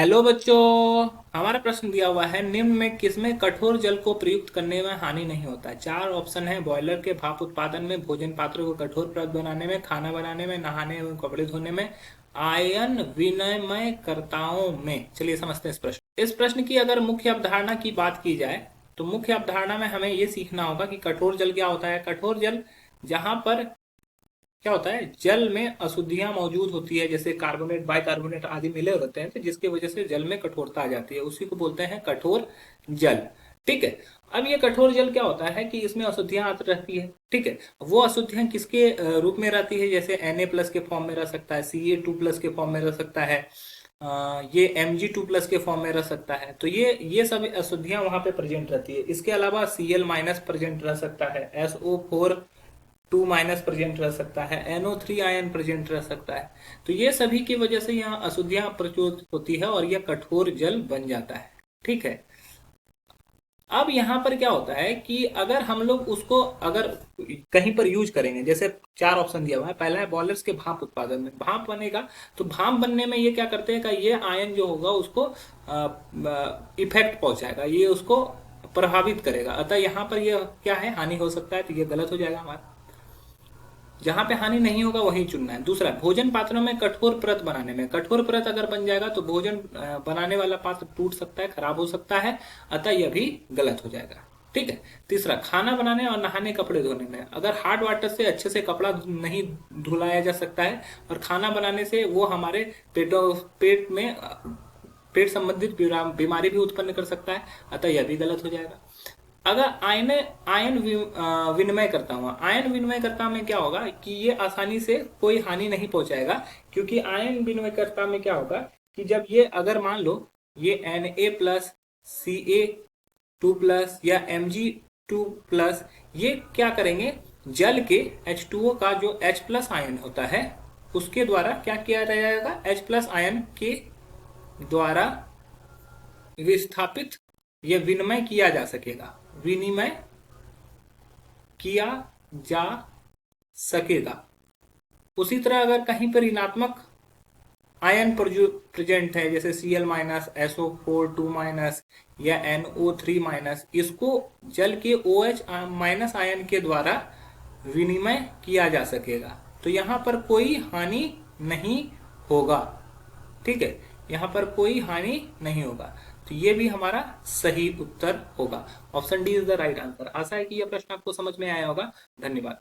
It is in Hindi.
हेलो बच्चों। हमारा प्रश्न दिया हुआ है, निम्न में किसमें कठोर जल को प्रयुक्त करने में हानि नहीं होता है। चार ऑप्शन है। बॉयलर के भाप उत्पादन में, भोजन पात्रों को कठोर परत बनाने में, खाना बनाने में, नहाने एवं कपड़े धोने में, आयन विनिमयकर्ताओं में। चलिए समझते हैं इस प्रश्न की अगर मुख्य अवधारणा की बात की जाए तो मुख्य अवधारणा में हमें यह सीखना होगा कि कठोर जल क्या होता है। कठोर जल जहां पर क्या होता है, जल में अशुद्धियां मौजूद होती है, जैसे कार्बोनेट बाइकार्बोनेट आदि मिले होते हैं, तो जिसकी वजह से जल में कठोरता आ जाती है, उसी को बोलते हैं कठोर जल। ठीक है। अब ये कठोर जल क्या होता है कि इसमें अशुद्धियां आती रहती है। ठीक है। वो अशुद्धियां किसके रूप में रहती है, जैसे Na+ के फॉर्म में रह सकता है, Ca2+ के फॉर्म में रह सकता है, ये Mg2+ के फॉर्म में रह सकता है। तो ये सब अशुद्धियां वहां पे प्रेजेंट रहती है। इसके अलावा Cl- प्रेजेंट रह सकता है, SO4 2- प्रेजेंट रह सकता है, NO3 आयन प्रेजेंट रह सकता है। तो ये सभी की वजह से यहाँ अशुद्धियां प्रचुर होती है और यह कठोर जल बन जाता है। ठीक है। अब यहाँ पर क्या होता है कि अगर हम लोग उसको अगर कहीं पर यूज करेंगे, जैसे चार ऑप्शन दिया हुआ है। पहला है बॉयलर्स के भाप उत्पादन में, भाप बनेगा तो भाप बनने में ये क्या करते हैं कि ये आयन जो होगा उसको इफेक्ट पहुंचाएगा, ये उसको प्रभावित करेगा। अतः यहाँ पर ये क्या है, हानि हो सकता है, तो ये गलत हो जाएगा हमारा। जहां पे हानि नहीं होगा वहीं चुनना है। दूसरा, भोजन पात्रों में कठोर परत बनाने में, कठोर परत अगर बन जाएगा तो भोजन बनाने वाला पात्र टूट सकता है, खराब हो सकता है, अतः यह भी गलत हो जाएगा। ठीक है। तीसरा, खाना बनाने और नहाने कपड़े धोने में, अगर हार्ड वाटर से अच्छे से कपड़ा नहीं धुलाया जा सकता है और खाना बनाने से वो हमारे पेट संबंधित बीमारी भी उत्पन्न कर सकता है, अतः यह भी गलत हो जाएगा। अगर आयन आयन विनिमय करता हूँ, आयन विनिमय करता में क्या होगा कि ये आसानी से कोई हानि नहीं पहुंचाएगा, क्योंकि आयन विनिमय करता में क्या होगा कि जब ये अगर मान लो ये Na+, Ca2+ या Mg2+, ये क्या करेंगे, जल के H2O का जो H+ आयन होता है उसके द्वारा क्या किया जाएगा, H+ आयन के द्वारा विस्थापित या विनिमय किया जा सकेगा, विनिमय किया जा सकेगा। उसी तरह अगर कहीं पर ऋणात्मक आयन प्रेजेंट है, जैसे Cl-, SO4 2- या NO3-, इसको जल के OH- आयन के द्वारा विनिमय किया जा सकेगा, तो यहां पर कोई हानि नहीं होगा। ठीक है। यहां पर कोई हानि नहीं होगा, तो ये भी हमारा सही उत्तर होगा। Option D is the right answer. आशा है कि यह प्रश्न आपको समझ में आया होगा। धन्यवाद।